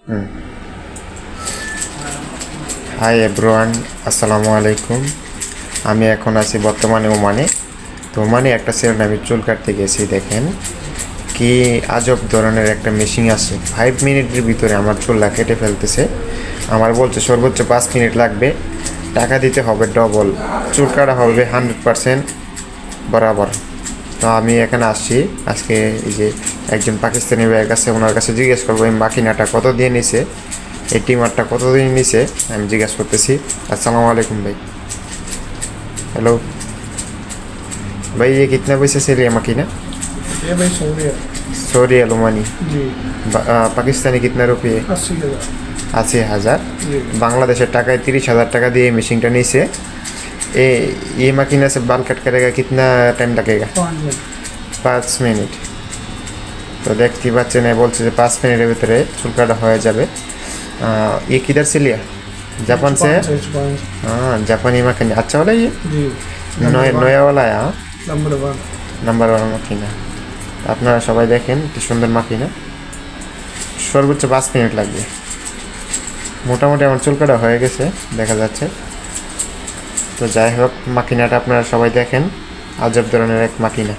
হুম। Hi everyone, আসসালামু আলাইকুম। আমি এখন আছি বর্তমানে ওমানে। তো ওমানে একটা ছেলে আমি চুল কাটতে গেছি, দেখেন কি আজব ধরনের একটা মেশিন আছে। 5 মিনিটের ভিতরে আমার চুলটা কেটে ফেলতেছে। আমার বলছে সর্বোচ্চ 5 মিনিট লাগবে, টাকা দিতে হবে ডবল, চুল কাটা হবে 100% বরাবর। তো আমি এখানে আসছি আজকে, এই যে একজন পাকিস্তানি ভাইয়ের কাছে, ওনার কাছে জিজ্ঞেস করবো এই মাকিনাটা কত দিয়ে নিছে, এই টিমারটা কত দিয়ে নিছে, আমি জিজ্ঞেস করতেছি। আসসালামু আলাইকুম भाई। हेलो भाई, ये कितना पैसे से लिया मकीना? ये भाई 100 रियाल। 100 रियाल ओमानी। जी। पाकिस्तानी कितना रुपये? 80,000। 80,000। जी। बांग्लादेशेर टाकाय 30,000 टाका दिए मशीनটা নিছে। ये मकीना से बाल कट करेगा कितना टाइम लगेगा? 5 मिनट। 5 मिनट। तो देखते पाচ্ছেন, বলছে যে 5 মিনিটের ভিতরে চুল কাটা হয়ে যাবে। ये किधर से लिया? जापान से? जापान से। हाँ, जापानी मकीना अच्छा वाला ये, जी। নয়া वाला है। हाँ, नंबर 1। Number one মাকিনা। আপনারা সবাই দেখেন কি সুন্দর মাকিনা, সর্বোচ্চ 5 মিনিট লাগবে। মোটামুটি আমার চুল কাটা হয়ে গেছে দেখা যাচ্ছে। তো যাই হোক, মাকিনাটা আপনারা সবাই দেখেন, আজব ধরনের এক মাকিনা।